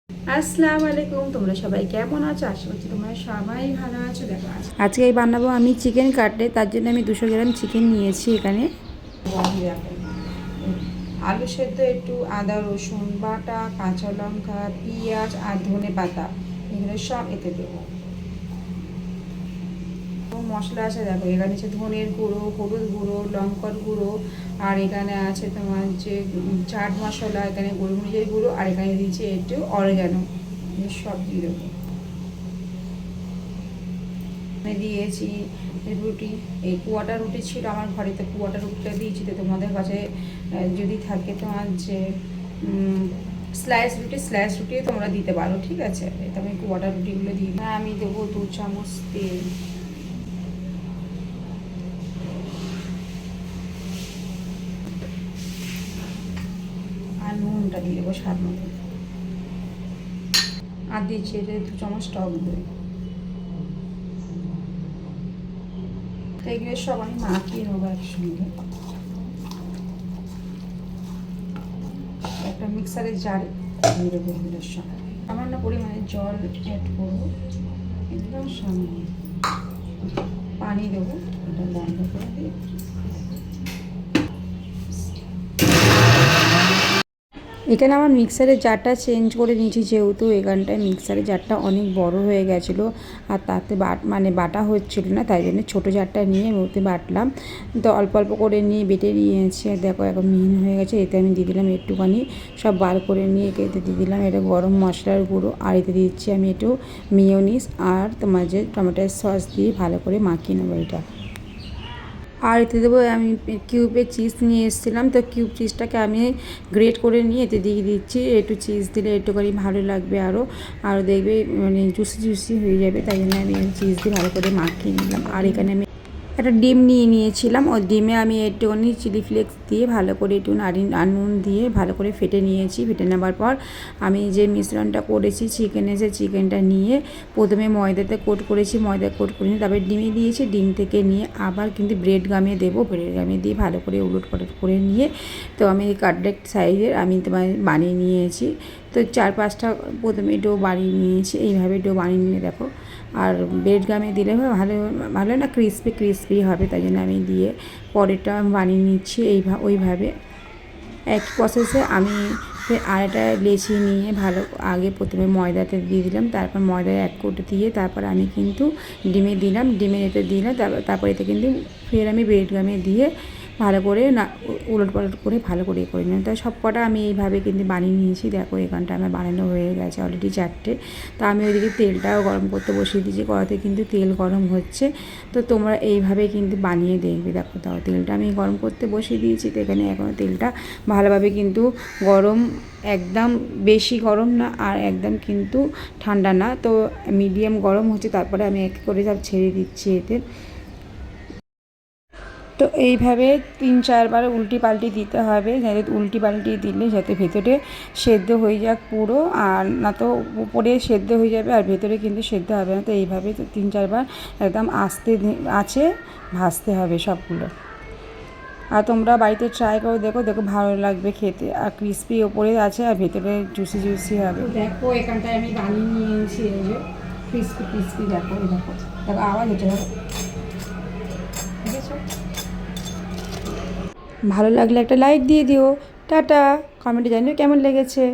আসসালামু আলাইকুম, তোমরা সবাই কেমন আছো? আশা করছি তোমরা সবাই ভালো আছো। দেখো আজকে এই বানাবো আমি চিকেন কাটলেট। তার জন্য আমি 200 গ্রাম চিকেন নিয়েছি। এখানে আলু সেদ্ধ, একটু আদা রসুন বাটা, কাঁচা লঙ্কা, পেঁয়াজ আর ধনে পাতা, এগুলো সব এতে দেবো। মশলা আছে দেখো, এখানে আছে ধনের গুঁড়ো, হলুদ গুঁড়ো, লঙ্কার গুঁড়ো, আর এখানে আছে তোমার যে চাট মশলা, এখানে গোলমরিচের গুঁড়ো, আর এখানে দিয়েছি একটু অরিগ্যানো, সব দিয়ে দেবো। দিয়েছি রুটি, এই কুয়াটা রুটি ছিল আমার ঘরে, তো কুয়াটা রুটিটা দিয়েছি। তো তোমাদের কাছে যদি থাকে তোমার যে স্লাইস রুটিও তোমরা দিতে পারো, ঠিক আছে। এটা আমি কুয়াটা রুটিগুলো দিই। আমি দেবো 2 চামচ তেল, আর নুনটা দিয়ে দেবো স্বাদ মতো, আর দিচ্ছি 2 চামচ টক দই। এগুলো সব আমি মাখিয়ে নেবো একসঙ্গে। একটা মিক্সারের জারে দিয়ে দেবো এগুলোর সঙ্গে। সামান্য পরিমাণে জল অ্যাড করবো, একদম সামান্য পানি দেবো। এটা বন্ধ করে দিয়ে এখানে আমার মিক্সারের জারটা চেঞ্জ করে নিয়েছি, যেহেতু এখানটায় মিক্সারের জারটা অনেক বড় হয়ে গেছিলো আর তাতে বাটা হচ্ছিলো না, তাই জন্য ছোটো জারটা নিয়ে ওতে বাটলাম। তো অল্প অল্প করে নিয়ে বেটে নিয়েছি। দেখো এখন মিহিন হয়ে গেছে। এতে আমি দিয়ে দিলাম একটুখানি সব বার করে নিয়ে এতে দিয়ে দিলাম এটা গরম মশলার গুঁড়ো, আর এতে দিচ্ছি আমি একটু মেয়োনিজ আর তোমার যে টমেটোর সস দিয়ে ভালো করে মাখিয়ে নেবো এটা। আর এতে দেবো আমি কিউবের চিজ নিয়ে এসেছিলাম, তো কিউব চিজটাকে আমি গ্রেট করে নিয়ে এতে দিয়ে দিচ্ছি। একটু চিজ দিলে একটুখানি ভালো লাগবে, আরও দেখবে মানে জুসি হয়ে যাবে, তাই জন্য আমি চিজ দিয়ে ভালো করে মাখিয়ে নিলাম। আর এখানে আমি একটা ডিম নিয়েছিলাম, ওই ডিমে আমি একটুখানি চিলি ফ্লেক্স দিয়ে ভালো করে একটু নুন দিয়ে ভালো করে ফেটে নিয়েছি। ফেটে নেবার পর আমি যে মিশ্রণটা করেছি চিকেনটা নিয়ে প্রথমে ময়দাতে কোট করেছি, ময়দা কোট করে নিয়ে তারপরে ডিমে দিয়েছি। ডিম থেকে নিয়ে আবার কিন্তু ব্রেড গামে দেবো, ব্রেড গামে দিয়ে ভালো করে উলট পালট করে নিয়ে তো আমি এই কাটলেট সাইজের আমি তোমার বানিয়ে নিয়েছি। তো 4-5টা প্রথমে ডো বানিয়ে নিয়েছি, এইভাবে ডো বানিয়ে নিয়ে দেখো। আর ব্রেড গামে দিলে ভালো না, ক্রিসপি হবে, তাই জন্য আমি দিয়ে পরেরটা বানিয়ে নিচ্ছি ওইভাবে। এক প্রসেসে আমি আরেকটা লেচি নিয়ে ভালো আগে প্রথমে ময়দাতে দিয়ে দিলাম, তারপর ময়দায় এক কোট দিয়ে তারপর আমি কিন্তু ডিমে দিলাম, ডিমের এতে দিলাম, তারপর এতে কিন্তু ফের আমি ব্রেড গামে দিয়ে ভালো করে না উলট পালট করে ভালো করে করে নিলাম। তাই সব কটা আমি এইভাবে কিন্তু বানিয়ে নিয়েছি। দেখো এখানটা আমার বানানো হয়ে গেছে অলরেডি 4টে। তা আমি ওইদিকে তেলটাও গরম করতে বসিয়ে দিয়েছি, কড়াতে কিন্তু তেল গরম হচ্ছে। তো তোমরা এইভাবে কিন্তু বানিয়ে দেখবে। দেখো তাও তেলটা আমি গরম করতে বসিয়ে দিয়েছি। তো এখানে এখনও তেলটা ভালোভাবে কিন্তু গরম, একদম বেশি গরম না আর একদম কিন্তু ঠান্ডা না, তো মিডিয়াম গরম হচ্ছে। তারপরে আমি এক করে সব ছেড়ে দিচ্ছি এতে। তো এইভাবে 3-4 বার উল্টি পাল্টি দিতে হবে, যাতে উল্টি পাল্টি দিলে যাতে ভেতরে সেদ্ধ হয়ে যাক পুরো, আর না তো উপরে সেদ্ধ হয়ে যাবে আর ভেতরে কিন্তু সেদ্ধ হবে না। তো এইভাবে 3-4 বার একদম আস্তে আছে ভাজতে হবে সবগুলো। আর তোমরা বাড়িতে ট্রাই করে দেখো, ভালো লাগবে খেতে, আর ক্রিসপি ওপরে আছে আর ভেতরে জুসি হবে। দেখো এখানটায় আমি বানিয়ে নিয়েছি, এই যে ক্রিসপি দেখো আওয়াজ হচ্ছে, দেখো ঠিক আছে। ভালো লাগলে একটা লাইক দিয়ে দিও। টাটা, কমেন্টে জানিও কেমন লেগেছে।